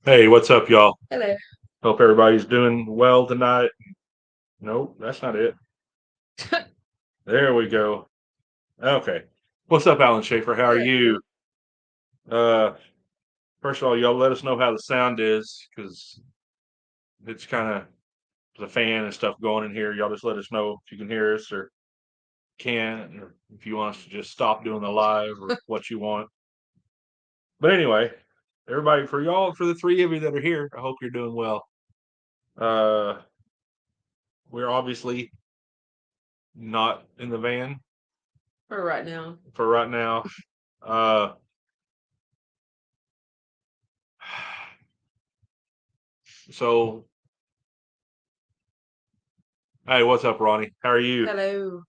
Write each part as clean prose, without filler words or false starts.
Hey, what's up, y'all? Hello. Hope everybody's doing well tonight. Nope, that's not it. There we go. Okay. What's up, Alan Schaefer? How are Good. you? Uh, First of all, y'all let us know how the sound is because it's kind of the fan and stuff going in here. Y'all just let us know if you can hear us or can't, or if you want us to just stop doing the live or what you want. But anyway, everybody, for y'all, for the three of you that are here, I hope you're doing well. Uh, we're obviously not in the van For right now. for right now. Uh, so, hey, what's up, Ronnie? How are you? Hello.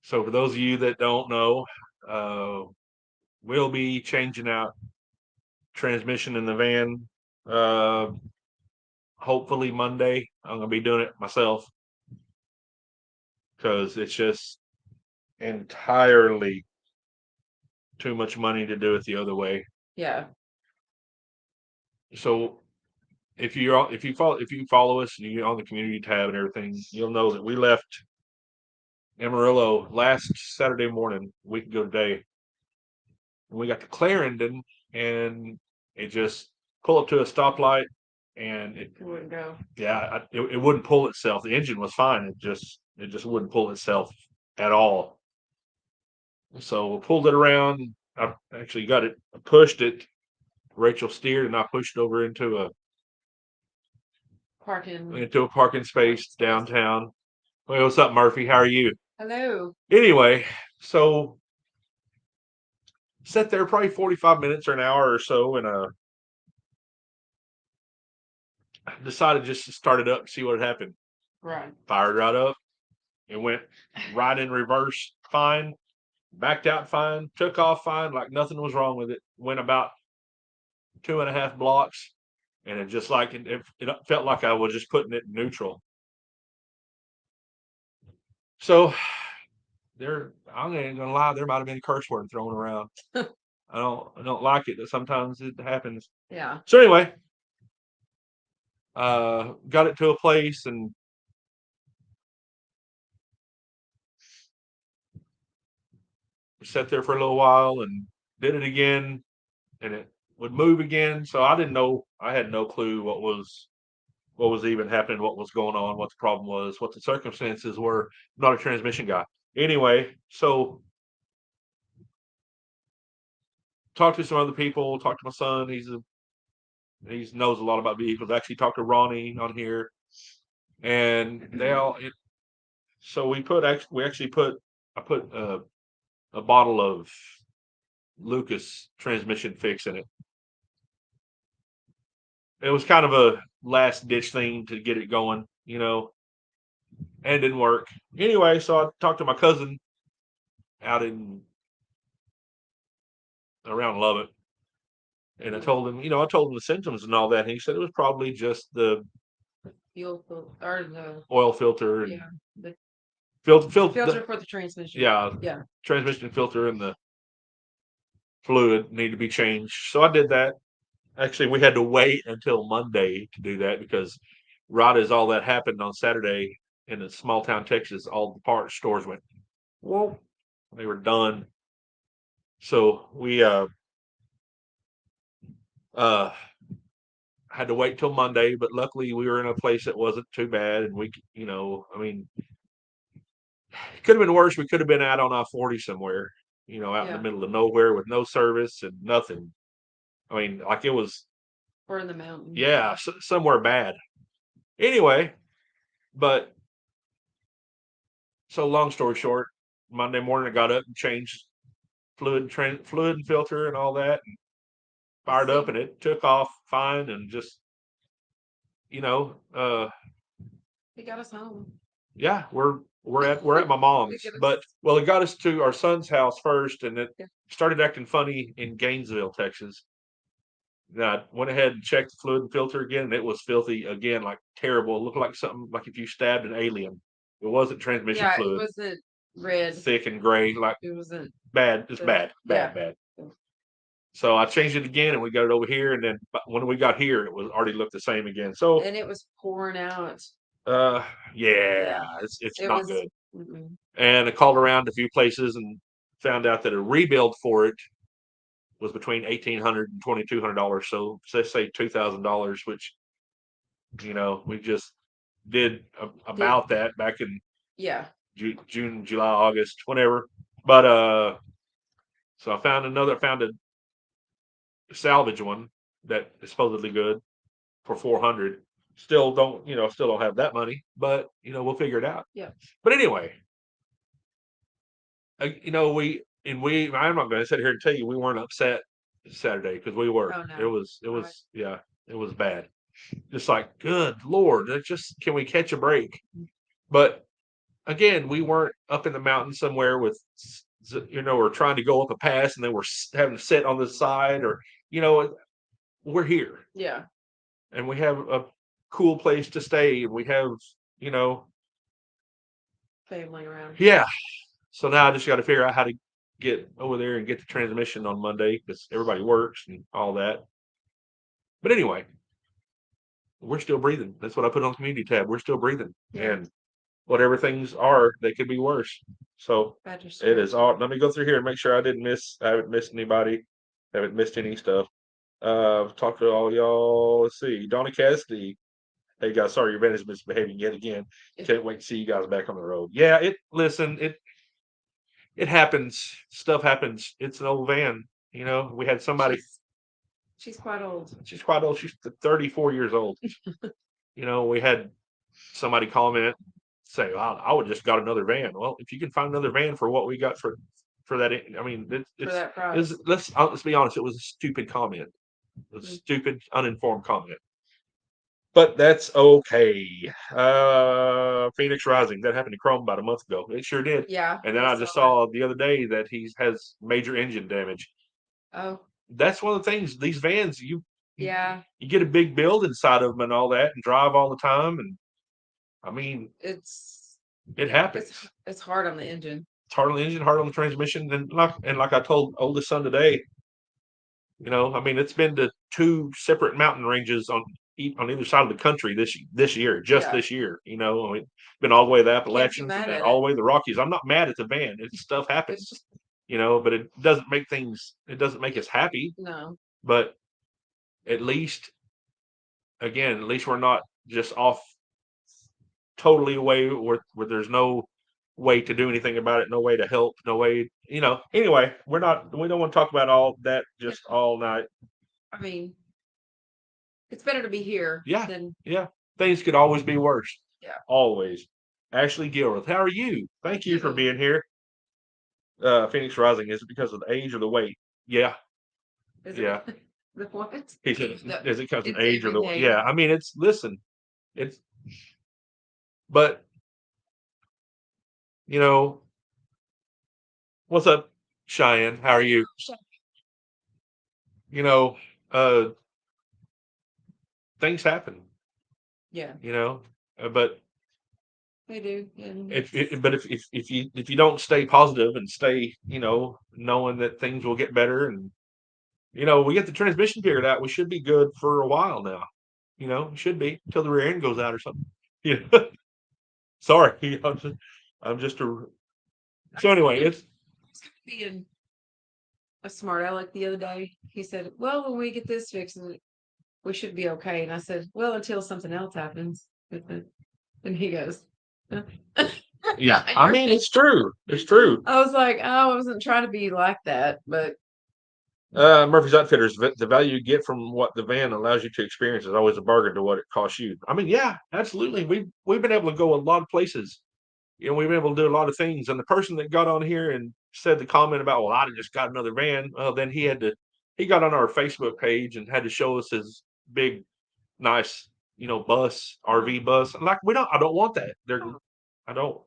So, for those of you that don't know, uh, we'll be changing out transmission in the van. Uh, Hopefully Monday. I'm gonna be doing it myself because it's just entirely too much money to do it the other way. Yeah. So, if you follow us and you're on the community tab and everything, you'll know that we left Amarillo last Saturday morning, a week ago today. We got to Clarendon and it just pulled up to a stoplight and It wouldn't go. it wouldn't pull itself. The engine was fine. It just wouldn't pull itself at all. So we pulled it around. I actually got it, pushed it. Rachel steered and I pushed over Parking. into a parking space downtown. Well, what's up, Murphy? How are you? Hello. Anyway, so sat there probably 45 minutes or an hour or so and decided just to start it up and see what happened. Right. Fired right up. It went right in reverse fine, backed out fine, took off fine, like nothing was wrong with it. Went about 2.5 blocks, and it just like it felt like I was just putting it in neutral. So I'm not even gonna lie, there might have been a curse word thrown around. I don't like it, but sometimes it happens. Yeah. So anyway, got it to a place and sat there for a little while and did it again and it would move again. So I didn't know. I had no clue what was even happening, what was going on, what the problem was, what the circumstances were. I'm not a transmission guy. Anyway, so talked to some other people. Talked to my son. He knows a lot about vehicles. Actually, talked to Ronnie on here, and they all. So we actually put I put a bottle of Lucas transmission fix in it. It was kind of a last ditch thing to get it going, and it didn't work. Anyway, so I talked to my cousin out in around Lubbock, and I told him the symptoms and all that. And he said it was probably just the Fuel or the oil filter and yeah the filter, filter for the transmission. yeah, Yeah. transmission filter and the fluid need to be changed. So I did that. Actually, we had to wait until Monday to do that because right as all that happened on Saturday in a small town Texas, all the parts stores went, whoa, they were done. So we uh had to wait till Monday, but luckily we were in a place that wasn't too bad, and I mean, it could have been worse. We could have been out on I-40 somewhere, out in the Yeah. middle of nowhere with no service and nothing. I mean, like it was, Or in the mountains. yeah, somewhere bad. Anyway, but so long story short, Monday morning I got up and changed fluid and filter and all that, and fired up, See, and it took off fine, and just you know, uh, he got us home. yeah, we're at my He mom's, got us. but well, it got us to our son's house first, and it Yeah. started acting funny in Gainesville, Texas. Then I went ahead and checked the fluid and filter again, and it was filthy again, like terrible. It looked like something like if you stabbed an alien. It wasn't transmission Yeah. It fluid, wasn't red. thick and gray, like It wasn't bad, just the bad, yeah. bad, bad. So I changed it again, and we got it over here. And then when we got here, it was already looked the same again. So And it was pouring out. yeah, it's It not was. good. Mm-mm. And I called around a few places and found out that a rebuild for it was between $1,800 and $2,200. So let's say $2,000, which we just did about that back in Yeah. June, July, August, whenever. But so I found a salvage one that is supposedly good for 400. Still don't have that money, but we'll figure it out. Yeah. But anyway, I'm not going to sit here and tell you we weren't upset Saturday, because we were. Oh, no. It was bad. Just like, good Lord, can we catch a break? But again, we weren't up in the mountains somewhere with, or trying to go up a pass and then we're having to sit on the side, or, we're here. Yeah. And we have a cool place to stay, and we have, family around. Yeah. So now I just got to figure out how to get over there and get the transmission on Monday, because everybody works and all that. But anyway, we're still breathing. That's what I put on the community tab. We're still breathing. Yeah. And whatever things are, they could be worse. So it is all. Let me go through here and make sure I haven't missed anybody. Haven't missed any stuff. Talk to all y'all. Let's see. Donna Cassidy. Hey guys, sorry your van is misbehaving yet again. Can't wait to see you guys back on the road. Yeah, it happens. Stuff happens. It's an old van. We had somebody. She's quite old. She's quite old. She's 34 years old. We had somebody comment, say, "Well, I would just got another van." Well, if you can find another van for what we got for that, I mean, for that price. Let's be honest. It was a stupid comment. It was a stupid, uninformed comment. But that's okay. Phoenix Rising, that happened to Chrome about a month ago. It sure did. Yeah. And then I just saw the other day that he has major engine damage. Oh. That's one of the things. These vans, you get a big build inside of them and all that, and drive all the time, and I mean, it happens. It's hard on the engine. It's hard on the engine, hard on the transmission, and like I told oldest son today, I mean, it's been to 2 separate mountain ranges on either side of the country this year, this year. I mean, been all the way to the Appalachians and all the way to the Rockies. I'm not mad at the van. Stuff happens, but it doesn't make make us happy. No. But at least we're not just off totally away where there's no way to do anything about it, no way to help, no way, anyway, we don't want to talk about all that just all night. I mean, it's better to be here. Yeah. Things could always be worse. Yeah. Always. Ashley Gilrath, how are you? Thank you for being here. Phoenix Rising, is it because of the age or the weight? Yeah. The what? He said, is it because of age or the weight? Yeah. I mean, but what's up, Cheyenne? How are you? Things happen. Yeah. But they do. If you don't stay positive and stay, knowing that things will get better, and we get the transmission figured out, we should be good for a while now. It should be until the rear end goes out or something. Sorry, I'm just a. So anyway, it's being a smart aleck the other day. He said, "Well, when we get this fixed, we should be okay." And I said, "Well, until something else happens." And he goes, "Yeah, I mean, it's true. It's true." I was like, "Oh, I wasn't trying to be like that, but." Murphy's Outfitters, the value you get from what the van allows you to experience is always a bargain to what it costs you. I mean, yeah, absolutely. We've been able to go a lot of places. We've been able to do a lot of things. And the person that got on here and said the comment about, well, I just got another van. Well, then he got on our Facebook page and had to show us his big, nice, bus, RV bus. Like, I don't want that. I don't.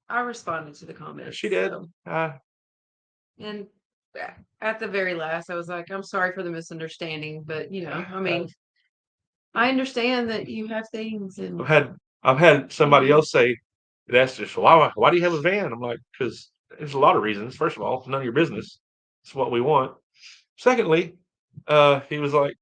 I responded to the comments. She did. So. And at the very last, I was like, I'm sorry for the misunderstanding, but I mean, I understand that you have things. And I've had somebody else say, that's just why do you have a van? I'm like, because there's a lot of reasons. First of all, it's none of your business. It's what we want. Secondly, he was like,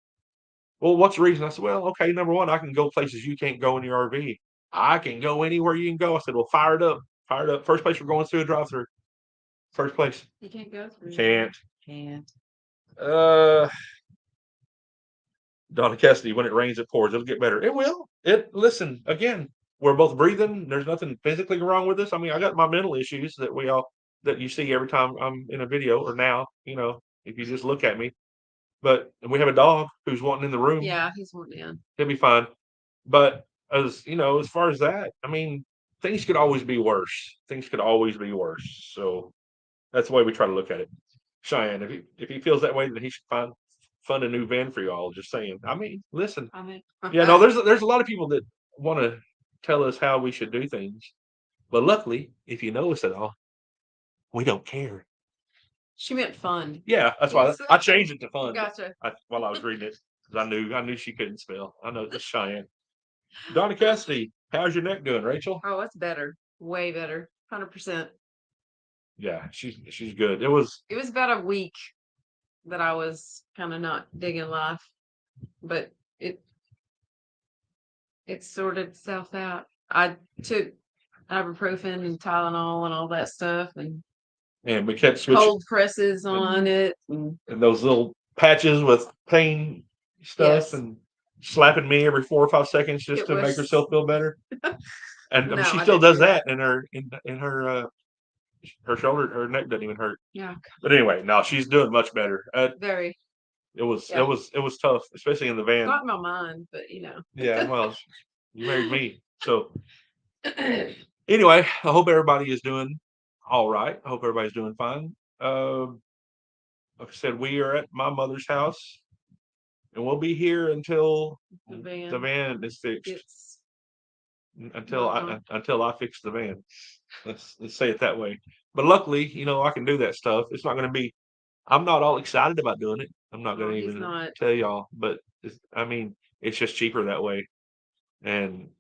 well, what's the reason? I said, well, okay, number one, I can go places you can't go in your RV. I can go anywhere you can go. I said, well, fire it up. Fire it up. First place we're going through a drive-through. First place. You can't go through. Can't. Can't. Donna Cassidy, when it rains, it pours. It'll get better. It will. Listen, again, we're both breathing. There's nothing physically wrong with this. I mean, I got my mental issues that you see every time I'm in a video or now, if you just look at me. But we have a dog who's wanting in the room. Yeah, he's wanting in. He'll be fine. But as far as that, I mean, things could always be worse. Things could always be worse. So that's the way we try to look at it. Cheyenne, if he feels that way, then he should fund a new van for y'all. Just saying. I mean, listen. Yeah, no, there's a lot of people that want to tell us how we should do things. But luckily, if you know us at all, we don't care. She meant fun. Yeah, that's why I changed it to fun. Gotcha. While I was reading it, because I knew she couldn't spell. I know that's Cheyenne. Donna Cassidy, how's your neck doing, Rachel? Oh, it's better. Way better. 100%. Yeah, she's good. It was about a week that I was kind of not digging life, but it sorted itself out. I took ibuprofen and Tylenol and all that stuff, and we kept switching cold presses on it, and those little patches with pain stuff, Yes. and slapping me every 4 or 5 seconds just It to make was- herself feel better. And No, she I still didn't does do that in her shoulder. Her neck doesn't even hurt. yeah, But anyway, no, she's doing much better. very It was Yeah. it was tough, especially in the van. not in my mind, but Yeah, well, you married me, so anyway, I hope everybody is doing all right. I hope everybody's doing fine. Like I said, we are at my mother's house, and we'll be here until the van is fixed. It's Until Uh-huh. I fix the van. Let's say it that way. But luckily, I can do that stuff. It's not going to be. I'm not all excited about doing it. I'm not No, going to he's even not. tell y'all. But it's just cheaper that way. And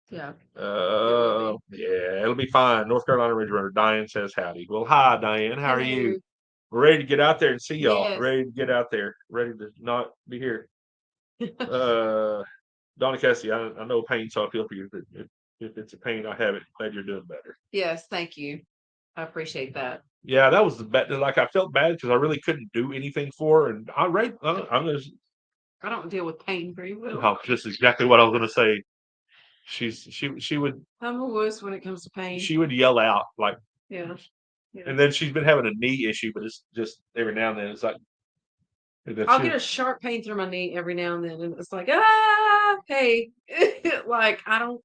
Yeah. yeah, it'll be fine. North Carolina Ridge Runner. Diane says howdy. Well, hi, Diane. How are you? Hello. We're ready to get out there and see y'all. Yes. Ready to get out there. Ready to not be here. Donna Cassie, I know pain, so I feel for you. If it's a pain, I have it. Glad you're doing better. Yes, thank you. I appreciate that. Yeah, that was the bad. Like I felt bad because I really couldn't do anything for her, and I'm just. I don't deal with pain very well. Oh, just exactly what I was going to say. She would I'm a wuss when it comes to pain. she would yell out like, Yeah. and then she's been having a knee issue, but it's just every now and then it's like. I'll get a sharp pain through my knee every now and then, and it's like, hey, like I don't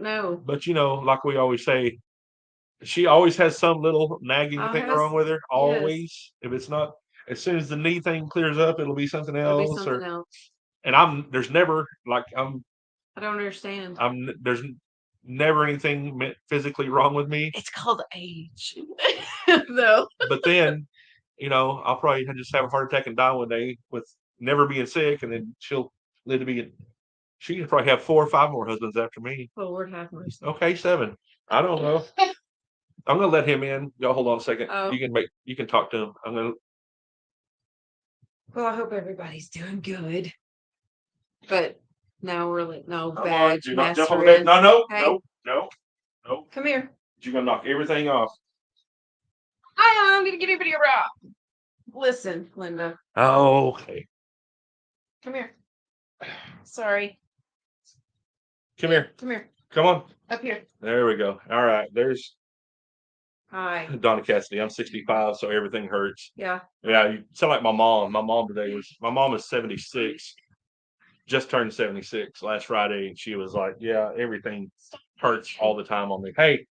know. But like we always say, she always has some little nagging thing wrong with her. Always, if it's not, as soon as the knee thing clears up, it'll be something It'll be else. something else. And there's never like I don't understand. there's never anything physically wrong with me. It's called age, though. But then, I'll probably just have a heart attack and die one day with never being sick, and then she'll live to be. She could probably have 4 or 5 more husbands after me. Lord have mercy. Okay, 7. I don't know. I'm gonna let him in. Y'all hold on a second. Oh. You can talk to him. Well, I hope everybody's doing good. But no, really, no Come on, bad. do not jump on the bed. No. Come here. You're gonna knock everything off. I'm gonna get everybody around. Listen, Linda. Oh, okay. Come here. Sorry. Come here. Come here. Come on. Up here. There we go. All right. There's Hi. Donna Cassidy. I'm 65, so everything hurts. Yeah. Yeah, you sound like my mom. My mom is 76. Just turned 76 last Friday, and she was like, "Yeah, everything hurts all the time on me." Hey,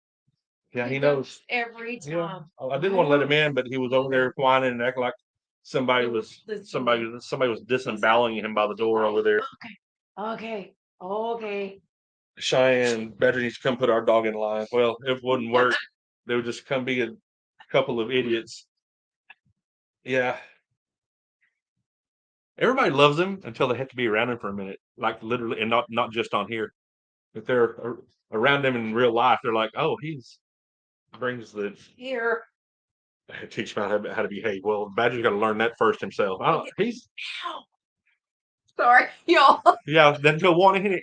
yeah, he knows. Every time. Yeah, I didn't want to let him in, but he was over there whining and acting like somebody was disemboweling him by the door over there. Okay. Cheyenne better needs to come put our dog in line. Well, it wouldn't work. They would just come be a couple of idiots. Yeah. Everybody loves him until they have to be around him for a minute, like literally, and not just on here. If they're around him in real life, they're like, "Oh, brings the." Here. teach him how to behave. Well, Badger's got to learn that first himself. I don't. He's Ow. Sorry, y'all. yeah. Then he'll want in.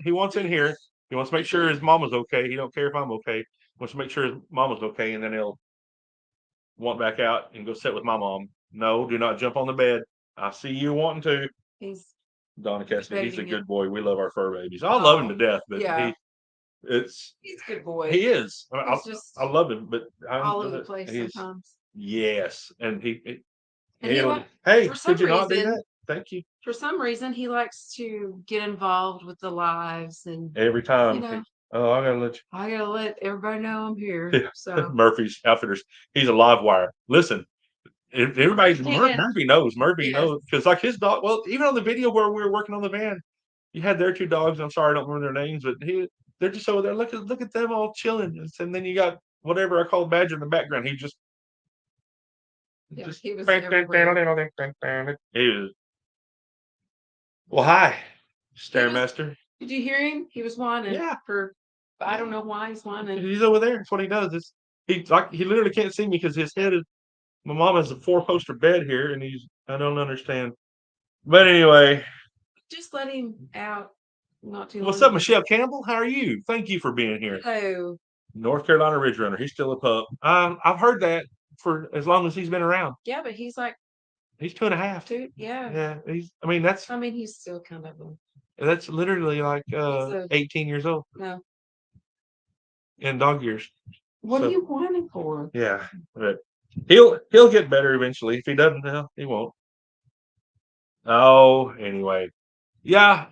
He wants in here. He wants to make sure his mama's okay. He don't care if I'm okay. He wants to make sure his mama's okay, and then he'll want back out and go sit with my mom. No, do not jump on the bed. I see you wanting to. He's Donna Cassidy, he's a begging you. good boy. We love our fur babies. I love him to death, but Yeah. he's a good boy. he is. He's just I love him, but all over the place sometimes. yes, and And he hey, for some could you not do reason- that? Thank you. For some reason, he likes to get involved with the lives, and Every time. you know, Oh, I gotta let everybody know I'm here. Yeah. So Murphy's Outfitters. He's a live wire. Listen, if everybody's Murphy knows. Murphy Yes. knows because like his dog. Well, even on the video where we were working on the van, you had their two dogs. I'm sorry, I don't remember their names, but they're just over there. Look at them all chilling, and then you got whatever I call Badger in the background. He just he was everywhere. He was. Well, hi, was- Stairmaster. Did you hear him? He was whining. Yeah. I don't know why he's whining. He's over there. That's what he does. He literally can't see me because his head is. My mom has a 4-poster bed here, and I don't understand. But anyway, Just let him out. Not too. What's long up, Michelle Campbell? How are you? Thank you for being here. Hello. North Carolina Ridge Runner. He's still a pup. I've heard that for as long as he's been around. Yeah, but he's like He's 2.5. Yeah. Yeah. He's still kind of That's literally like 18 years old. No. In dog years. What are you whining for? Yeah, but he'll get better eventually. If he doesn't, he won't. Oh, anyway, yeah.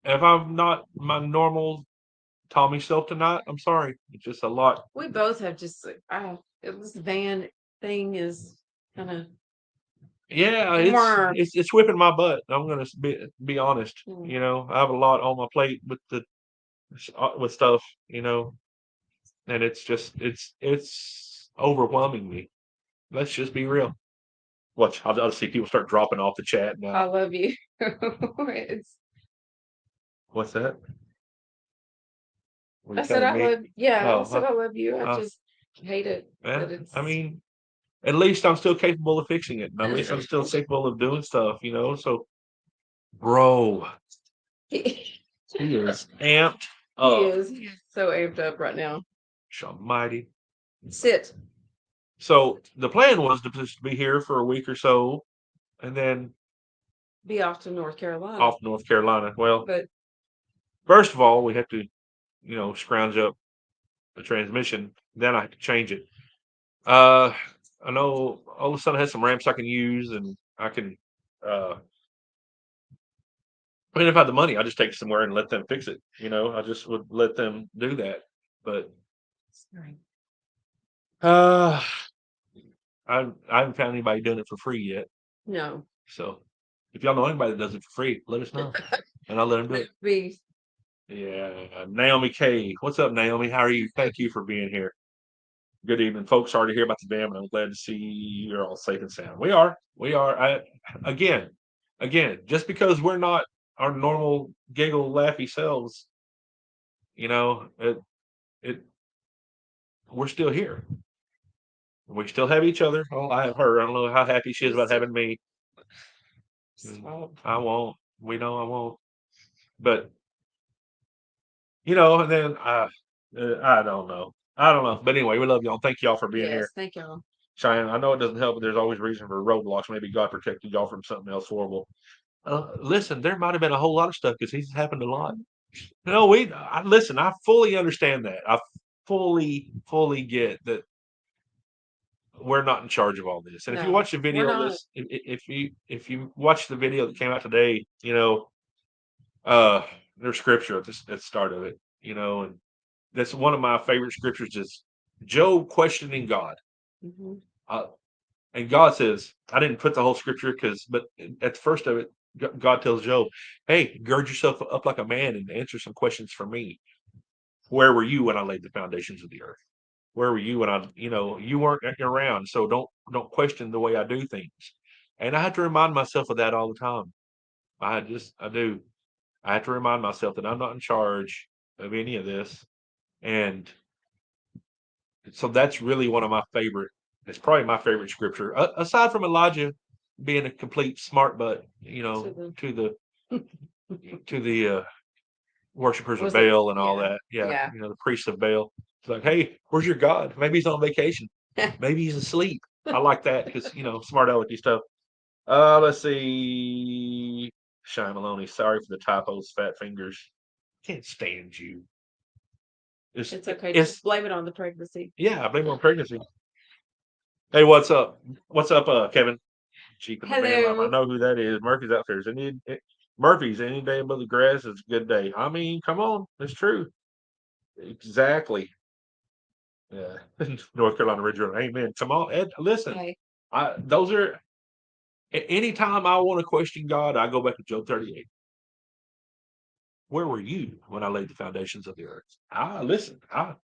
If I'm not my normal Tommy self tonight, I'm sorry. It's just a lot. We both have just this van thing is kind of Yeah, it's whipping my butt. I'm gonna be honest. You know, I have a lot on my plate with stuff. You know, and it's overwhelming me. Let's just be real. Watch, I'll see people start dropping off the chat now. I love you. It's What's that? I said I love I said I love you. I just hate it. I mean, at least I'm still capable of fixing it. At least I'm still capable of doing stuff, you know. So, bro, he is amped up. He is so amped up right now. Almighty. Sit. So the plan was to just be here for a week or so, and then be off to North Carolina. Well, but first of all, we have to, scrounge up the transmission. Then I have to change it. I know all of a sudden I had some ramps I can use, and I can. If I had the money, I just take it somewhere and let them fix it. I just would let them do that. But I haven't found anybody doing it for free yet. No. So if y'all know anybody that does it for free, let us know, and I'll let them do it. Yeah, Naomi K. What's up, Naomi? How are you? Thank you for being here. Good evening, folks. Sorry to hear about the dam, and I'm glad to see you're all safe and sound. We are. Again, just because we're not our normal giggle laughy selves, we're still here. We still have each other. Oh, I have her. I don't know how happy she is about having me. I won't. We know I won't. But and then I don't know. But anyway, we love y'all. Thank y'all for being here. Thank y'all. Cheyenne, I know it doesn't help, but there's always reason for roadblocks. Maybe God protected y'all from something else horrible. Listen, there might have been a whole lot of stuff because he's happened a lot. Listen, I fully understand that. I fully get that we're not in charge of all this. And if you watch the video, if you watch the video that came out today, there's scripture at the start of it, and that's one of my favorite scriptures is Job questioning God. Mm-hmm. And God says, I didn't put the whole scripture but at the first of it, God tells Job, hey, gird yourself up like a man and answer some questions for me. Where were you when I laid the foundations of the earth? Where were you when you weren't around? So don't question the way I do things. And I have to remind myself of that all the time. I do. I have to remind myself that I'm not in charge of any of this. And so that's really one of my favorite It's probably my favorite scripture, aside from Elijah being a complete smart butt, to the worshippers of Was it? Baal and all Yeah. that. Yeah, Yeah. the priests of Baal. It's like, hey, where's your God? Maybe he's on vacation. Maybe he's asleep. I like that because smart alecky stuff. Let's see. Shine Maloney. Sorry for the typos, fat fingers. Can't stand you. It's okay. It's Just blame it on the pregnancy. yeah, I blame it on pregnancy. Hey, what's up? What's up, Kevin? Cheap in the van life. I Hello. know who that is. Murphy's out there. Murphy's any day above the grass is a good day. I mean, come on, it's true. Exactly. Yeah. North Carolina Ridge Road. Amen. Come on, Ed. Listen. Okay. Those are anytime I want to question God, I go back to Job 38. Where were you when I laid the foundations of the earth? Listen, I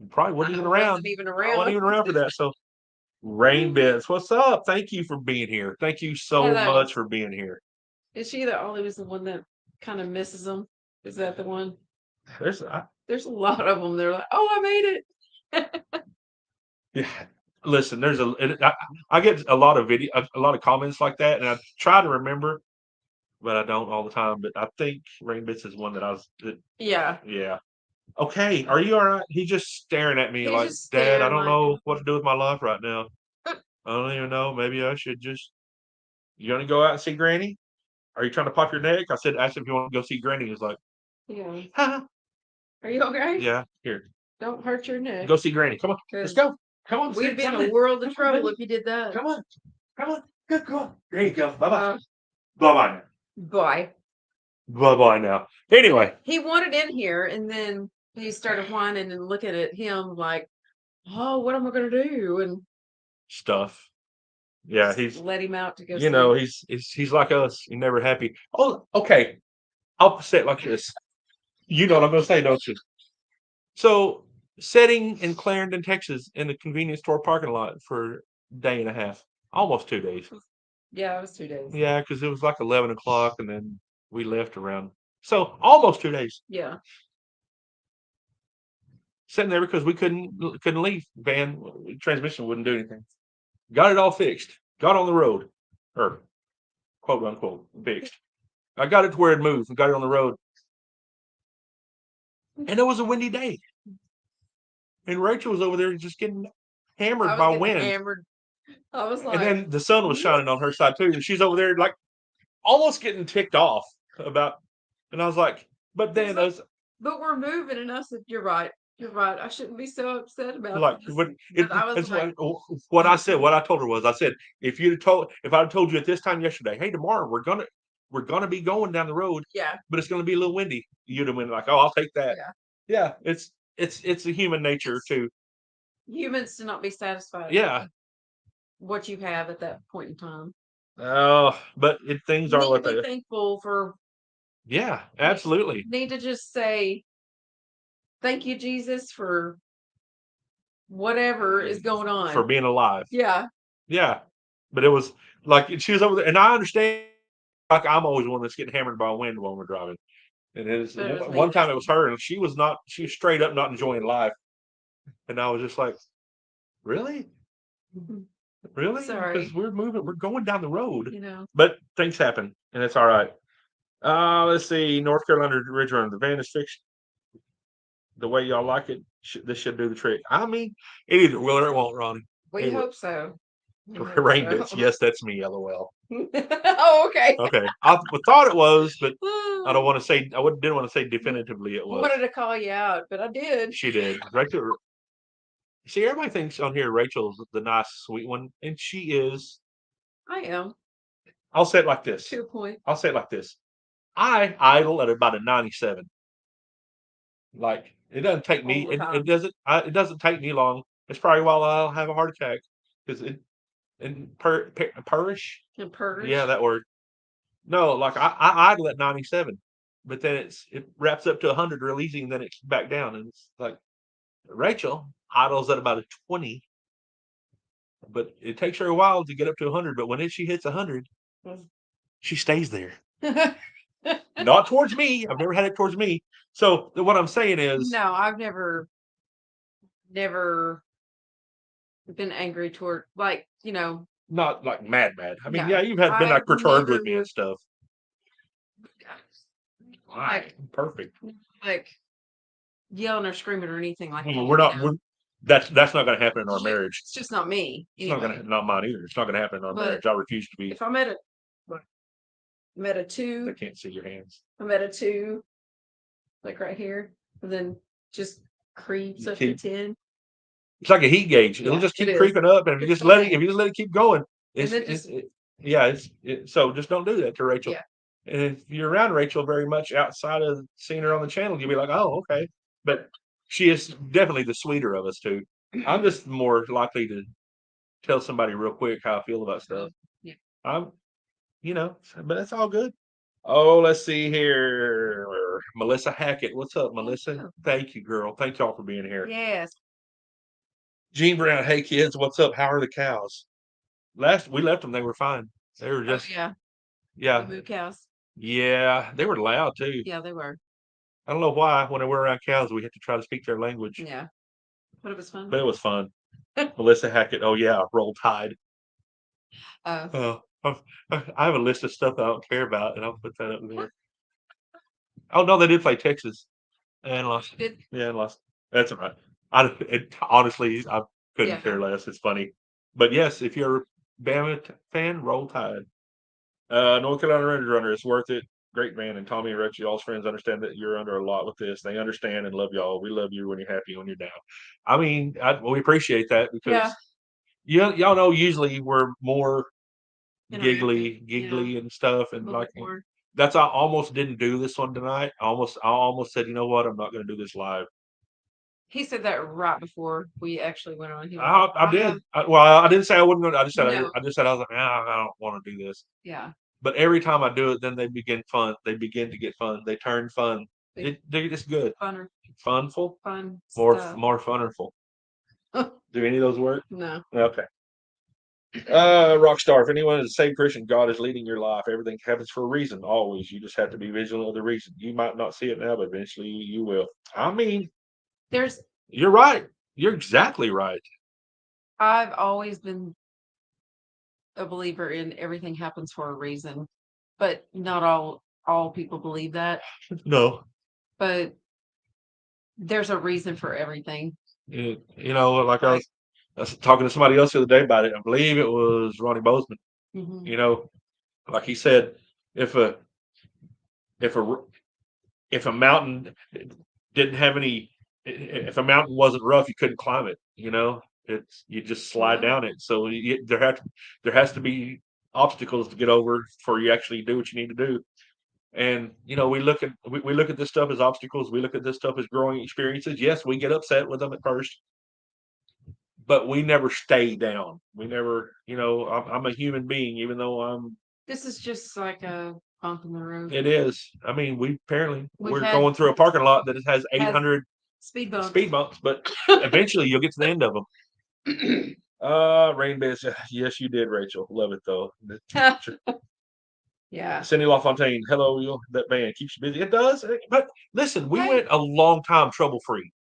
probably wasn't even around. Wasn't even I wasn't around. even around for that. So Rain Bits, what's up? Thank you for being here. Thank you so Hello. much for being here. Is she the only was the one that kind of misses them? Is that the one? There's There's a lot of them. They're like, oh, I made it. yeah. Listen, I get a lot of a lot of comments like that, and I try to remember, but I don't all the time. But I think Rain Bits is one that Yeah. yeah. Okay, are you all right? He's just staring at me He's like, just Dad, I staring don't like- know what to do with my life right now. I don't even know. Maybe I should just. You gonna go out and see Granny? Are you trying to pop your neck? I asked him if you want to go see Granny. He's like, Yeah. huh? Are you okay? Yeah, here. Don't hurt your neck. Go see Granny. Come on. Let's go. Come on. We'd be in a world of trouble if you did that. Come on. Come on. Good. Come on. There you go. Bye-bye. Bye-bye. Bye. Bye-bye now. Anyway. He wanted in here, and then he started whining and looking at him like, oh, what am I going to do? And stuff. Yeah, he's let him out to go. He's like us. He's never happy. Oh, okay. I'll say it like this. You know what I'm going to say, don't you? So, sitting in Clarendon, Texas, in the convenience store parking lot for a day and a half, almost 2 days. Yeah, it was 2 days. Yeah, because it was like 11 o'clock, and then we left around. So almost 2 days. Yeah. Sitting there because we couldn't leave. Van transmission wouldn't do anything. Got it all fixed. Got on the road, or quote unquote fixed. I got it to where it moved and got it on the road. And it was a windy day. And Rachel was over there just getting hammered by wind. Hammered. I was like, and then the sun was shining on her side too. And she's over there like almost getting ticked off about. And I was like, but then but we're moving. And I said, you're right. You're right. I shouldn't be so upset about like this. what I said. What I told her was, I said, if I told you at this time yesterday, hey, tomorrow we're gonna be going down the road. Yeah. But it's gonna be a little windy. You'd have been like, oh, I'll take that. Yeah. It's a human nature too. Humans to not be satisfied. Yeah. What you have at that point in time. Oh, but things are what they are. Thankful for. Yeah, absolutely. Need to just say, thank you, Jesus, for whatever is going on. For being alive. Yeah. Yeah. But it was like she was over there, and I understand. Like I'm always the one that's getting hammered by wind when we're driving. And it was one time it was her, and she was straight up not enjoying life. And I was just like, really? Really? Sorry. Because we're going down the road. But things happen, and it's all right. Let's see. North Carolina Ridge Runner. The van is fixed the way y'all like it. This should do the trick. I mean, it either will or it won't, Ronnie. We hope so. Rain Bits. Yes, that's me. LOL. Oh, okay. Okay. I thought it was, but I don't want to say. I didn't want to say definitively it was. I wanted to call you out, but I did. She did. Rachel. See, everybody thinks on here Rachel's the nice, sweet one, and she is. I am. I'll say it like this. To a point. I'll say it like this. I idle at about a 97. Like it doesn't take me. It doesn't take me long. It's probably while I'll have a heart attack because purrish. Yeah, that word. No, like I idle at 97, but then it wraps up to 100 real easy, and then it's back down, and it's like Rachel idles at about a 20, but it takes her a while to get up to 100. But when she hits 100, she stays there. Not towards me. I've never had it towards me. So what I'm saying is, no, I've never been angry toward, like, Not like mad. I mean, no, yeah, you've been like I've perturbed with never me and stuff. like Perfect. like yelling or screaming or anything like that. We're not. That's not going to happen in our marriage. It's just not me. It's not Anyway, not mine either. It's not going to happen in our but marriage. I refuse to be. if I'm at a They 2, can't see your hands. I'm at a 2, like right here, and then just creeps up to 10. It's like a heat gauge. It'll Yeah, just it keep is. creeping up, and if you It's just let it, funny. if you just let it keep going, And then just so just don't do that to Rachel. Yeah. And if you're around Rachel very much outside of seeing her on the channel, you'll be like, oh, okay. But she is definitely the sweeter of us two. I'm just more likely to tell somebody real quick how I feel about stuff. Yeah. I'm, but that's all good. Oh, let's see here. Melissa Hackett. What's up, Melissa? Thank you, girl. Thank y'all for being here. Yes. Gene Brown. Hey, kids. What's up? How are the cows? We left them. They were fine. They were just, yeah. yeah. The moo cows. Yeah. They were loud too. Yeah, they were. I don't know why. When we're around cows, we have to try to speak their language. Yeah. But it was fun. But it was fun. Melissa Hackett. Oh, yeah. Roll Tide. I have a list of stuff I don't care about, and I'll put that up there. Oh, no, they did play Texas and lost. Yeah, and lost. That's all right. Honestly, I couldn't care less. It's funny. But yes, if you're a Bama fan, Roll Tide. North Carolina Ranger Runner, it's worth it. Great man. And Tommy and Rex, y'all's friends understand that you're under a lot with this. They understand and love y'all. We love you when you're happy, when you're down. I mean, we appreciate that because y'all know usually we're more giggly and stuff, and like that's I almost didn't do this one tonight. I almost said, you know what, I'm not going to do this live. He said that right before we actually went on. I did. I didn't say I wasn't going to. I just said I was like, I don't want to do this. Yeah. But every time I do it, then they begin fun. They begin to get fun. They turn fun. They're just good. Funful. Fun. More funnerful. Do any of those work? No. Okay. Rockstar, if anyone is a saved Christian, God is leading your life. Everything happens for a reason, always. You just have to be vigilant of the reason. You might not see it now, but eventually you will. I mean, you're right. You're exactly right. I've always been a believer in everything happens for a reason, but not all people believe that. No. But there's a reason for everything. Like I was talking to somebody else the other day about it. I believe it was Ronnie Bozeman. Mm-hmm. Like he said, if a mountain didn't have any, if a mountain wasn't rough, you couldn't climb it. You just slide down it. So there has to be obstacles to get over before you actually do what you need to do. And we look at this stuff as obstacles. We look at this stuff as growing experiences. Yes, we get upset with them at first, but we never stay down. We never, I'm a human being, even though This is just like a bump in the road. It is. I mean, we're going through a parking lot that has 800 speed bumps, but eventually you'll get to the end of them. Rain Biz. Yes, you did, Rachel. Love it though. Yeah. Cindy LaFontaine. Hello, that man keeps you busy. It does. But listen, we went a long time trouble free.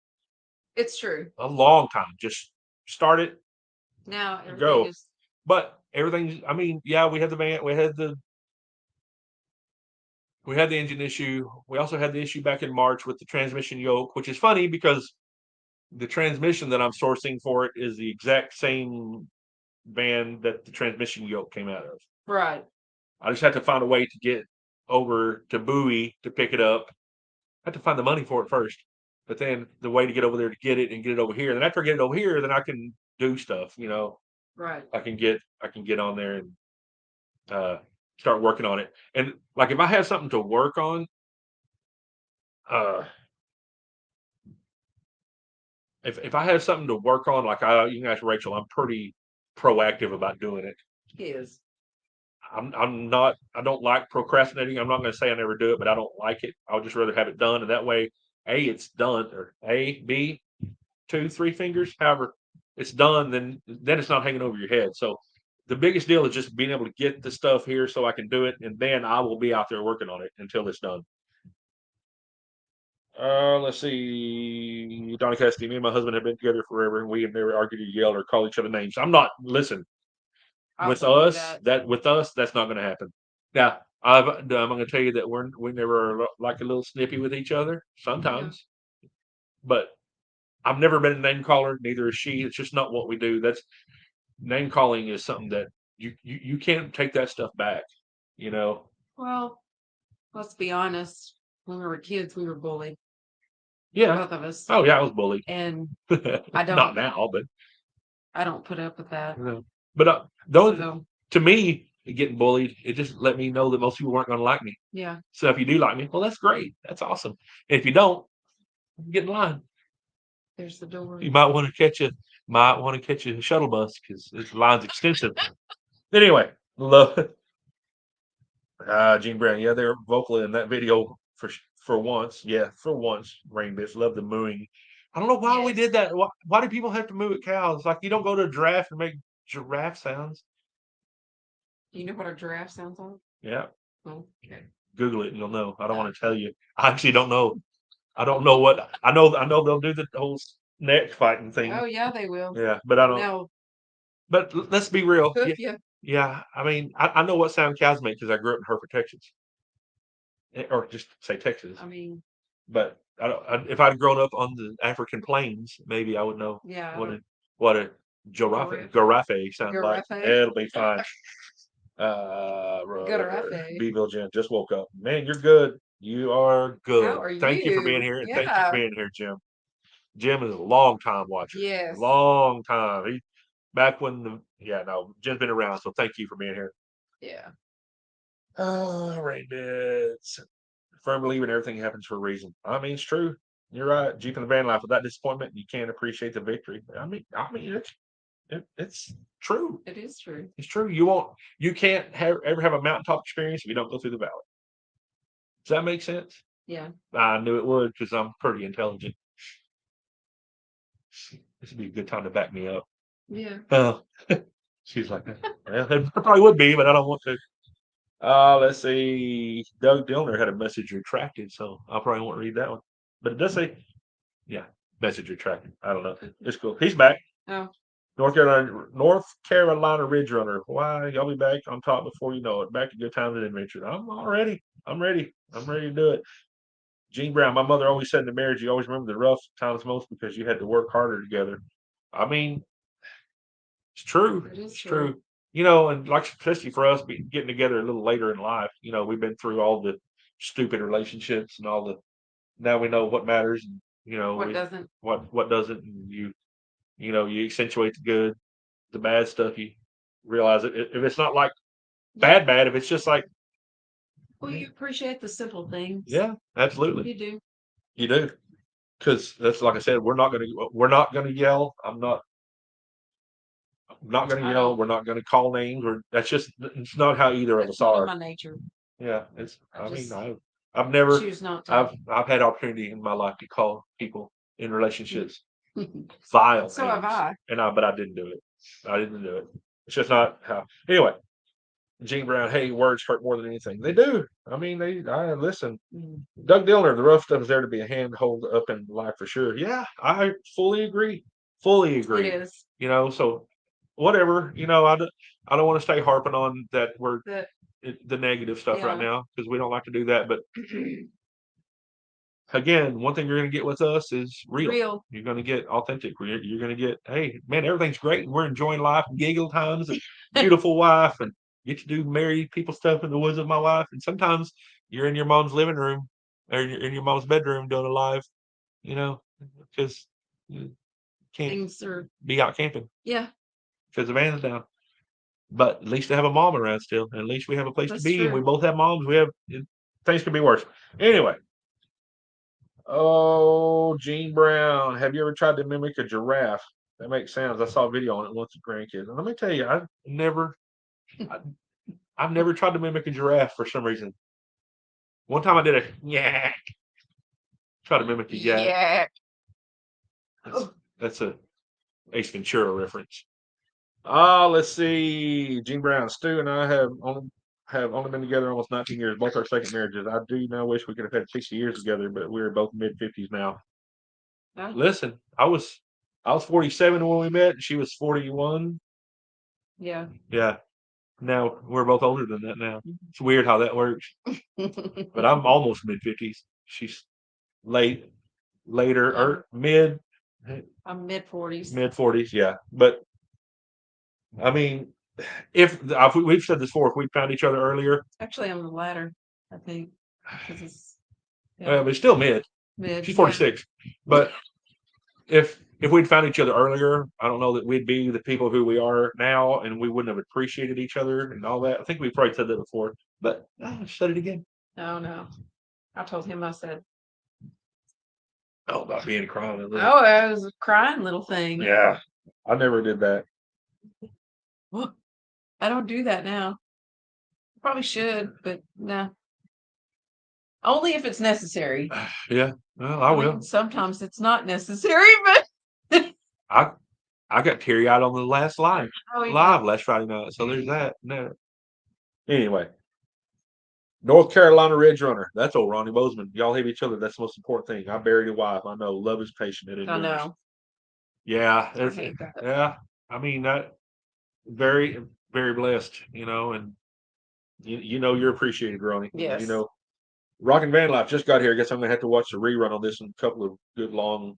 It's true. A long time. Just start it. Now go. But everything. I mean, yeah, we had the van. We had the engine issue. We also had the issue back in March with the transmission yoke, which is funny because the transmission that I'm sourcing for it is the exact same van that the transmission yoke came out of. Right. I just had to find a way to get over to Bowie to pick it up. I had to find the money for it first, but then the way to get over there to get it and get it over here. Then after I get it over here, then I can do stuff. Right. I can get on there and start working on it. And like if I have something to work on, if I have something to work on, like you can ask Rachel, I'm pretty proactive about doing it. He is. I'm not. I don't like procrastinating. I'm not going to say I never do it, but I don't like it. I'll just rather have it done, and that way, it's done, or B, 2, 3 fingers, however, it's done. Then it's not hanging over your head. So the biggest deal is just being able to get the stuff here so I can do it, and then I will be out there working on it until it's done. Let's see. Donnie Cassidy, me and my husband have been together forever, and we have never argued or yelled or called each other names. I'm not. Listen, I with wouldn't do us, that's not going to happen. Now, I'm going to tell you that we never are like a little snippy with each other sometimes, but I've never been a name caller. Neither is she. It's just not what we do. That's name calling is something that you can't take that stuff back. You know. Well, let's be honest. When we were kids, we were bullied, Yeah. both of us, Oh yeah, I was bullied. and I Not don't. now, but I don't put up with that. no. But don't. So To me, getting bullied, it just let me know that most people weren't going to like me. yeah, So if you do like me, well, that's great. That's awesome. And if you don't, get in line. there's the door. You might want to catch a shuttle bus because this line's extensive. Anyway, love Gene Brown. Yeah, they're vocal in that video for once. Yeah, for once. Rain Bitch. Love the mooing. I don't know why we Yes. did that. Why do people have to moo at cows? Like you don't go to a giraffe and make giraffe sounds. Do you know what a giraffe sounds like? Yeah, Well, okay. Google it and you'll know. I don't want to tell you. I actually don't know. I don't know what I know. I know they'll do the whole neck fighting thing. Oh yeah, they will. Yeah, but I don't. They'll But let's be real. hoof Yeah, you. yeah. I mean, I know what sound cows make because I grew up in Hereford, Texas, or just say Texas. I mean, But I don't. If I'd grown up on the African plains, maybe I would know yeah. what a giraffe sounds like. Giraffe. It'll be fine. Giraffe. Beeville Jim just woke up. Man, you're good. You are good. How are Thank you for being you? here, and thank you for Yeah. being here, Jim. Jim is a long time watcher. Yes. Long time. He back when Jim's been around, so thank you for being here. Yeah. Oh, right, bits. Firm believer in everything happens for a reason. I mean, it's true. You're right. Jeep in the van life without disappointment, you can't appreciate the victory. I mean, it's true. It is true. It's true. You can't ever have a mountaintop experience if you don't go through the valley. Does that make sense? Yeah. I knew it would because I'm pretty intelligent. This would be a good time to back me up. Yeah. Oh, she's like, well, it probably would be, but I don't want to. Let's see. Doug Dillner had a message retracted, so I probably won't read that one. But it does say, yeah, message retracted. I don't know. It's cool. He's back. Oh. North Carolina Ridge Runner. Why y'all be back on top before you know it? Back to good times and adventure. I'm all ready. I'm ready. I'm ready to do it. Gene Brown. My mother always said in the marriage, you always remember the rough times most because you had to work harder together. I mean, it's true. It is It's true. true. You know, and like especially for us getting together a little later in life, you know, we've been through all the stupid relationships and all the now we know what matters and you know What doesn't? what doesn't and you accentuate the good, the bad stuff you realize it if it's not like bad, if it's just like Well, you appreciate the simple things. yeah, absolutely. You do. You do. Because that's like I said, we're not gonna yell. I'm not gonna I yell. don't. We're not gonna call names. That's just it's not how either of That's us not in are. my nature. Yeah, it's. I mean, just I've never. Choose not to. I've had opportunity in my life to call people in relationships vile So have names, I. but I didn't do it. I didn't do it. It's just not how. Anyway, Gene Brown. Hey, words hurt more than anything. They do. I mean, I listen. Mm. Doug Dillner. The rough stuff is there to be a hand hold up in life for sure. Yeah, I fully agree. Fully agree. It is. You know, so whatever. You know, I don't want to stay harping on that we're the negative stuff right Yeah. now because we don't like to do that. But again, one thing you're going to get with us is real. You're going to get authentic. You're going to get, hey, man, everything's great. And we're enjoying life, giggle times, and beautiful wife, and get to do married people stuff in the woods with my wife. And sometimes you're in your mom's living room or in your mom's bedroom doing a live, you know, because you can't Things are. be out camping Yeah. because the van's down. But at least I have a mom around still. And at least we have a place That's to be. And we true. both have moms. Things could be worse. Anyway. Oh, Gene Brown. Have you ever tried to mimic a giraffe? That makes sounds. I saw a video on it once with grandkids. And let me tell you, I've never tried to mimic a giraffe for some reason. One time I did a yak. Try to mimic a yak. Yeah. That's a Ace Ventura reference. Let's see. Gene Brown, Stu, and I have on have only been together almost 19 years, both our second marriages. I do now wish we could have had 60 years together, but we're both mid-50s now. Oh, Listen, I was 47 when we met, and she was 41. yeah. Yeah. Now we're both older than that now. It's weird how that works. But I'm almost mid-50s. She's later Yeah. or mid I'm mid-40s. 40s, yeah. But I mean, if we've said this before, if we found each other earlier, Actually, I'm the latter, I think, because it's but it's still mid. mid. She's Yeah. 46. But if we'd found each other earlier, I don't know that we'd be the people who we are now, and we wouldn't have appreciated each other and all that. I think we probably said that before, but I said it again. Oh no. I told him, I said, Oh, about being crying. oh, I was a crying little thing. Yeah, I never did that. Well, I don't do that now. Probably should, but no. Only if it's necessary. Yeah, well, I will. mean, sometimes it's not necessary, but I got teary eyed on the last live oh, yeah. last Friday night. So there's that. No. Anyway, North Carolina Ridge Runner. That's old Ronnie Bozeman. Y'all hate each other. That's the most important thing. I buried a wife. I know. Love is patient. It I endures. know. Yeah, I hate that. yeah. I mean, that very, very blessed. And you know you're appreciated, Ronnie. Yes. Rockin' Van Life just got here. I guess I'm gonna have to watch the rerun on this and a couple of good long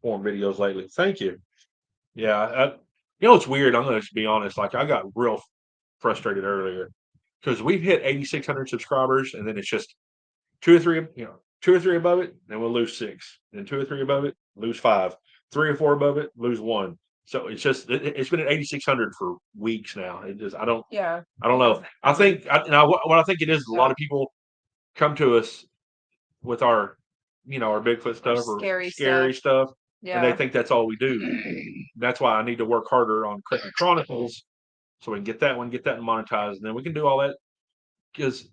form videos lately. Thank you. Yeah, it's weird. I'm gonna just be honest. Like I got real frustrated earlier because we've hit 8,600 subscribers, and then it's just two or three above it, then we'll lose 6. Then 2 or 3 above it, lose 5. 3 or 4 above it, lose 1. So it's just it's been at 8,600 for weeks now. It just I don't know. I think what I think it is. A lot of people come to us with our our Bigfoot stuff or scary stuff, and they think that's all we do. That's why I need to work harder on Cricket Chronicles so we can get that monetized, and then we can do all that because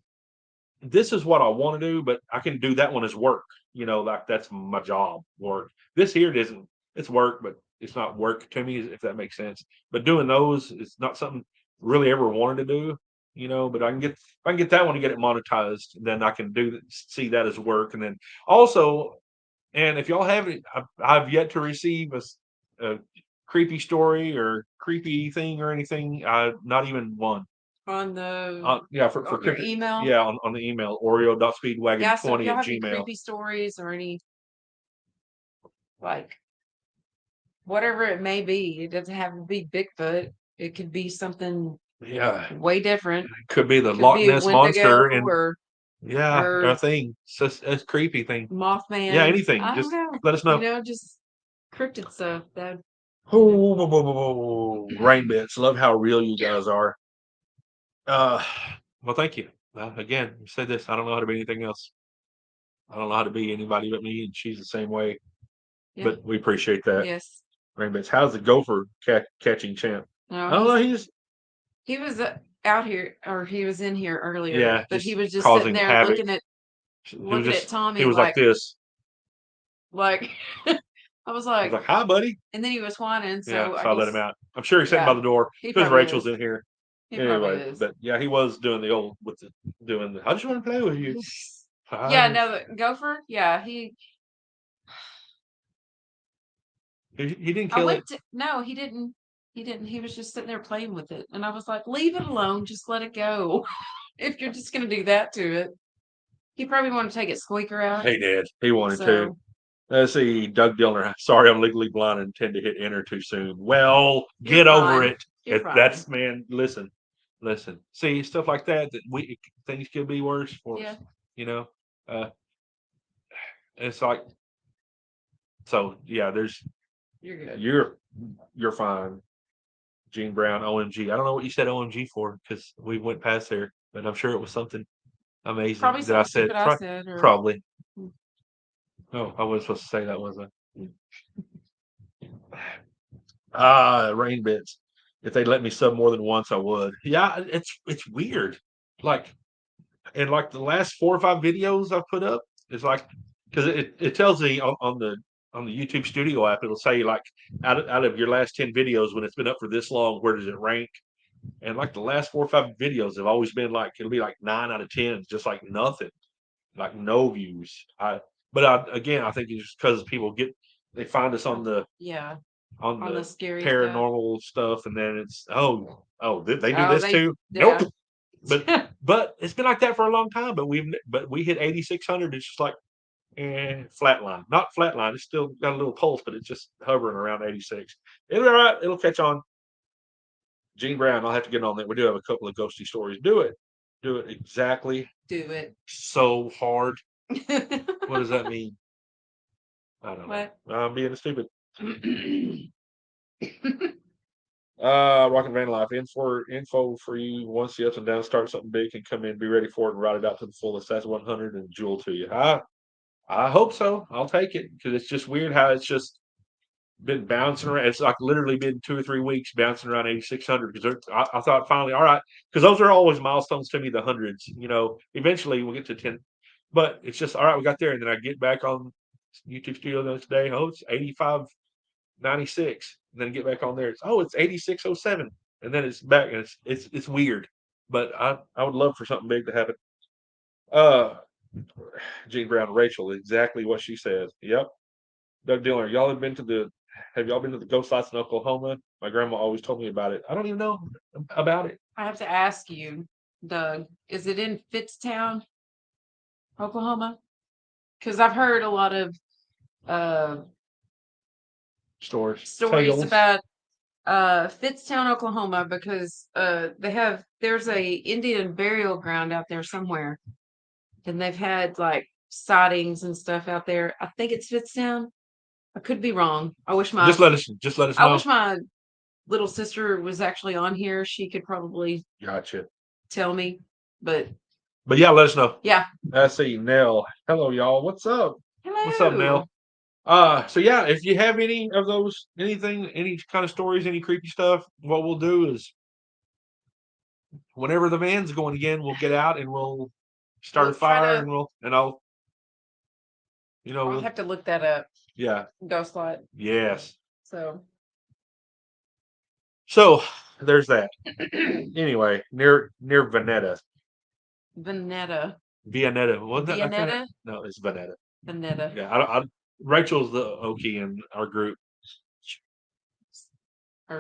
this is what I want to do, but I can do that one as work. Like that's my job work. This here it isn't. It's work, but it's not work to me, if that makes sense. But doing those is not something I really ever wanted to do. But if I can get that one to get it monetized, then I can see that as work. And then also, and if y'all haven't, I've yet to receive a creepy story or creepy thing or anything. Not even one. On the for your email. Yeah, on the email Oreo.speedwagon20 Yeah, so if y'all at have any Gmail. creepy stories or any like whatever it may be, it doesn't have to be Bigfoot. It could be something way different. It could be the Loch Ness monster and or a thing. It's just a creepy thing. Mothman. Yeah, anything. Just let us know. Just cryptid stuff. That rain bits. Love how real you guys are. Well, thank you. Again, you said this. I don't know how to be anything else. I don't know how to be anybody but me, and she's the same way. Yeah. But we appreciate that. Yes. Rain bits. How's the gopher catching champ? No, he was out here, or he was in here earlier. Yeah, but he was just sitting there havoc. looking at Tommy. He was like this. Like I was like, "Hi, buddy," and then he was whining. So, yeah, so I let him out. I'm sure he's sitting by the door because Rachel's in here. Anyway, but yeah, he was doing the old I just want to play with you. Yeah, no, the gopher. Yeah, he didn't kill it. No, he didn't. He didn't. He was just sitting there playing with it, and I was like, "Leave it alone. Just let it go. If you're just gonna do that to it." He probably wanted to take its squeaker out. He did. He wanted to. Let's see, Doug Dillner. Sorry, I'm legally blind and tend to hit enter too soon. Well, get over it. That's man. Listen. See stuff like that. Things could be worse for us. It's like. So yeah, You're good. You're fine. Gene Brown, OMG. I don't know what you said OMG for because we went past there, but I'm sure it was something amazing probably that I said. Probably. Oh, I wasn't supposed to say that, was I? Rain bits. If they let me sub more than once, I would. Yeah, it's weird. Like, and like the last 4 or 5 videos I've put up, it's like because it tells me on the YouTube Studio app, it'll say like out of your last 10 videos when it's been up for this long, where does it rank? And like the last 4 or 5 videos have always been like it'll be like 9 out of 10, just like nothing, like no views. Again, I think it's just because people they find us on the Yeah, on on the the scary stuff. paranormal stuff, and then it's they do Oh, this too. Nope. yeah. But it's been like that for a long time. But we hit 8,600. It's just like flatline, not flatline. It's still got a little pulse, but it's just hovering around 86. It'll be all right. It'll catch on. Gene Brown, I'll have to get on that. We do have a couple of ghosty stories. Do it exactly. Do it. So hard. What does that mean? I don't know. What? I'm being stupid. Rock and Van Life. Info for you. Once the ups and downs start, something big can come in. Be ready for it and ride it out to the fullest. That's 100 and jewel to you. I hope so. I'll take it because it's just weird how it's just been bouncing around. It's like literally been 2 or 3 weeks bouncing around 8,600 because I thought finally, all right, because those are always milestones to me, the hundreds. Eventually we'll get to 10, but it's just all right. We got there, and then I get back on YouTube Studio the next day. Oh, it's 85.96, and then get back on there. It's 86.07, and then it's back, and it's weird. But I would love for something big to happen. Uh, Gene Brown, Rachel, exactly what she says. Yep. Doug Dillon, have y'all been to the ghost sites in Oklahoma? My grandma always told me about it. I don't even know about it. I have to ask you, Doug, is it in Fitztown, Oklahoma? Because I've heard a lot of Stories stories Tales. about Fitztown, Oklahoma, because there's a Indian burial ground out there somewhere, and they've had like sightings and stuff out there. I think it's Fitztown. I could be wrong. Just let us I know. wish my little sister was actually on here. She could probably Gotcha. tell me, but yeah, let us know. yeah. I see Nell. Hello, y'all. What's up? Hello. What's up, Nell? So yeah, if you have any of those, any kind of stories, any creepy stuff, what we'll do is whenever the van's going again, we'll get out and we'll start a fire, and I'll I'll have to look that up. Yeah. Ghost light. Yes. So there's that. Anyway, near Veneta. Vianetta. No, it's Veneta. Vianetta. Yeah, Rachel's the Okie in our group. I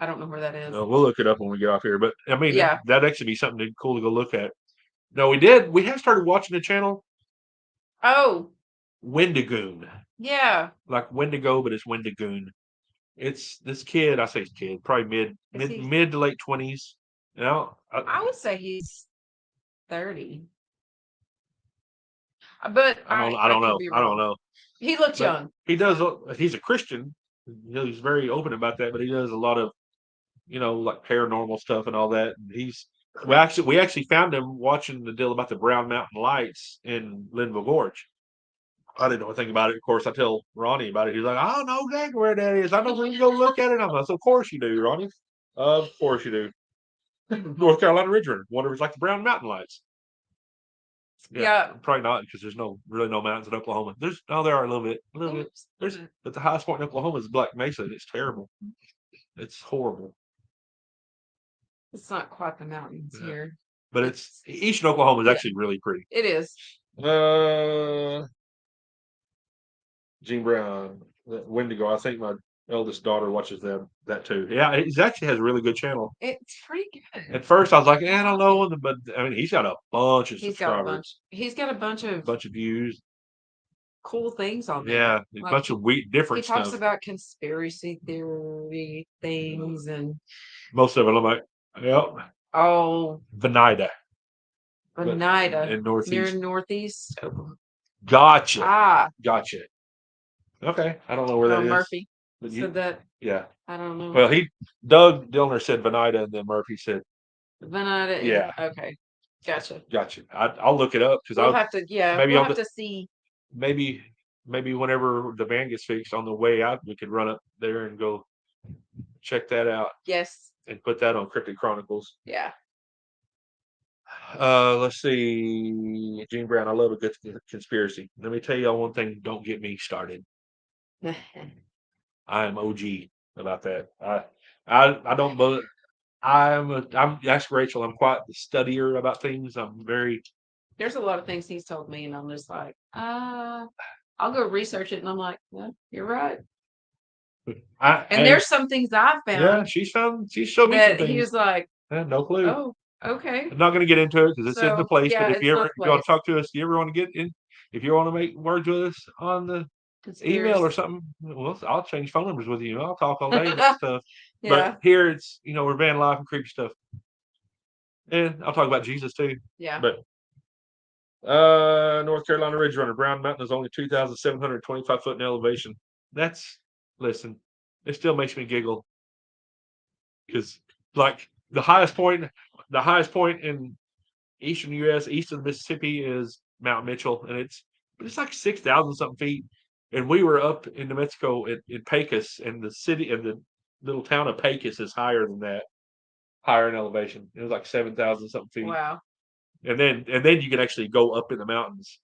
don't know where that is. No, we'll look it up when we get off here. But I mean, Yeah. that'd actually be something cool to go look at. No, we have started watching the channel. Oh, Wendigoon. yeah. Like Wendigo, but it's Wendigoon. It's this kid. I say kid, probably mid to late 20s. I would say he's 30. But I don't know. I don't know. He looks young. He does. He's a Christian. He's very open about that, but he does a lot of, like paranormal stuff and all that. And we actually found him watching the deal about the Brown Mountain Lights in Linville Gorge. I didn't know anything about it. Of course, I tell Ronnie about it. He's like, I don't know exactly where that is. I know we can go look at it. I'm like, of course you do, Ronnie. Of course you do. North Carolina Ridgeland. Wonder if it's like the Brown Mountain Lights. Yeah. Probably not, because there's really no mountains in Oklahoma. There are a little bit. But the highest point in Oklahoma is Black Mesa. And it's terrible. It's horrible. It's not quite the mountains here. But it's Eastern Oklahoma is actually really pretty. It is. Gene Brown, Wendigo. I think my eldest daughter watches that too. Yeah, he actually has a really good channel. It's pretty good. At first, I was like, I don't know, but I mean, he's got a bunch of subscribers. He's got a bunch of views. Cool things on there. Yeah, a bunch of different stuff. He talks about conspiracy theory things, and most of it, I'm like, yep. Oh, Venida. In Northeast. Near Northeast. Gotcha. Gotcha. Okay, I don't know where that is. Murphy said that. Yeah. I don't know. Well, Doug Dillner said Venida, and then Murphy said Venida. Yeah. Okay. Gotcha. I'll look it up because I'll have to. Yeah. Maybe we'll have to see. Maybe whenever the van gets fixed on the way out, we could run up there and go check that out. Yes. And put that on Cryptid Chronicles. Yeah. Let's see. Gene Brown, I love a good conspiracy. Let me tell y'all one thing. Don't get me started. I am OG about that. I don't believe. I'm ask Rachel. I'm quite the studier about things. I'm very. There's a lot of things he's told me, and I'm just like, I'll go research it, and I'm like, yeah, you're right. And there's some things I Yeah, found she showed me some that he things. was like, No clue. oh, okay. I'm not going to get into it because it's in the So place. yeah, But if it's you not ever the you want place. to talk to us, you ever want to get in, if you want to make words with us on the email or Conspiracy. something, well, I'll change phone numbers with you. I'll talk all day about stuff. But Yeah, here it's we're van life and creepy stuff, and I'll talk about Jesus too. yeah. But North Carolina Ridge Runner, Brown Mountain is only 2,725 foot in elevation. That's listen, it still makes me giggle because like the highest point in eastern U.S. east of the Mississippi is Mount Mitchell, and it's like 6,000 something feet. And we were up in New Mexico in Pecos, and the city and the little town of Pecos is higher than that, higher in elevation. It was like 7,000 something feet, Wow. and then you can actually go up in the mountains.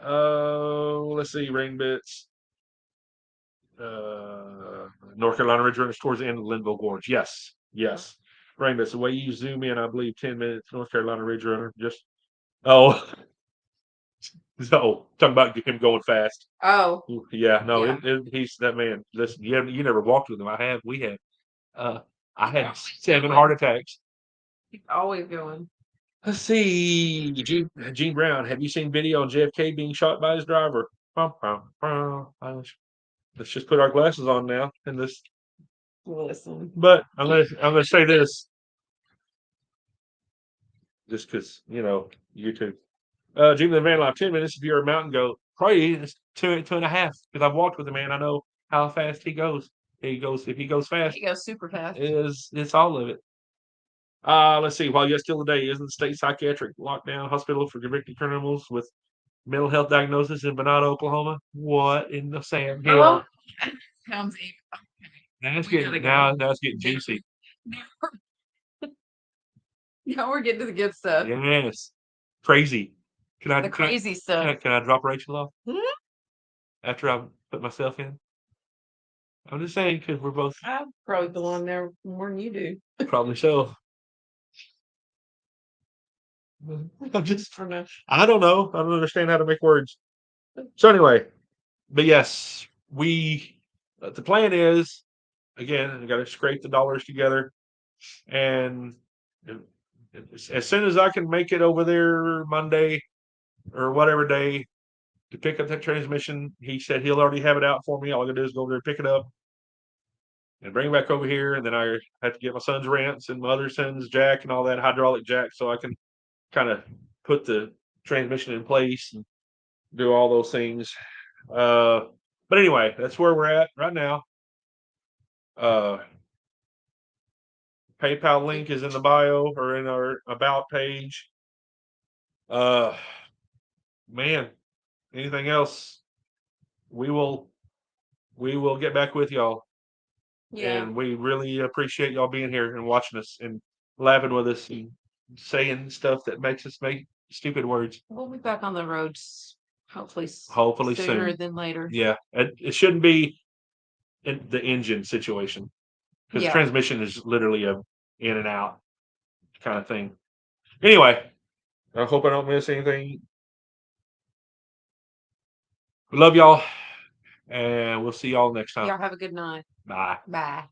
Let's see, rain bits. North Carolina Ridge runners towards the end of the Linville Gorge. Yes, yes. Rain bits. The way you zoom in, I believe 10 minutes. North Carolina Ridge runner. Just oh, so talking about him going fast. Oh, Yeah, no, yeah. he's that man. Listen, you never walked with him. I have. We have. Uh, I had Yeah. 7 heart attacks. He's always going. Let's see, Gene Brown. Have you seen video on JFK being shot by his driver? Let's just put our glasses on now and this. Listen. But I'm gonna say this just because YouTube. Jim the Van Life, 10 minutes if you're a mountain goat. Probably it's two and a half because I've walked with the man. I know how fast he goes. If he goes fast, He goes super fast. it's all of it. Let's see. While yet still today, isn't the state psychiatric lockdown hospital for convicted criminals with mental health diagnosis in Venado, Oklahoma? What in the Sam Hill? Sounds even. That's We getting gotta go. now that's getting juicy. Now we're getting to the good stuff. Yes, crazy. The crazy stuff. Can I drop Rachel off Hmm? after I put myself in? I'm just saying because we're both I probably belong there more than you do. probably so. I'm just I don't know. I don't know. I don't understand how to make words. So anyway, but yes, the plan is again, we got to scrape the dollars together, and as soon as I can make it over there Monday or whatever day to pick up that transmission, he said he'll already have it out for me. All I gotta do is go over there, pick it up, and bring it back over here. And then I have to get my son's wrench and my other son's jack and all that hydraulic jack so I can kind of put the transmission in place and do all those things. But anyway, that's where we're at right now. Uh, PayPal link is in the bio or in our about page. Uh, man, anything else? We will get back with y'all. Yeah. And we really appreciate y'all being here and watching us and laughing with us and saying stuff that makes us make stupid words. We'll be back on the roads hopefully Hopefully sooner soon. than later. Yeah, it shouldn't be in the engine situation because Yeah. transmission is literally a in and out kind of thing. Anyway, I hope I don't miss anything. We love y'all, and we'll see y'all next time. Y'all have a good night. Bye. Bye.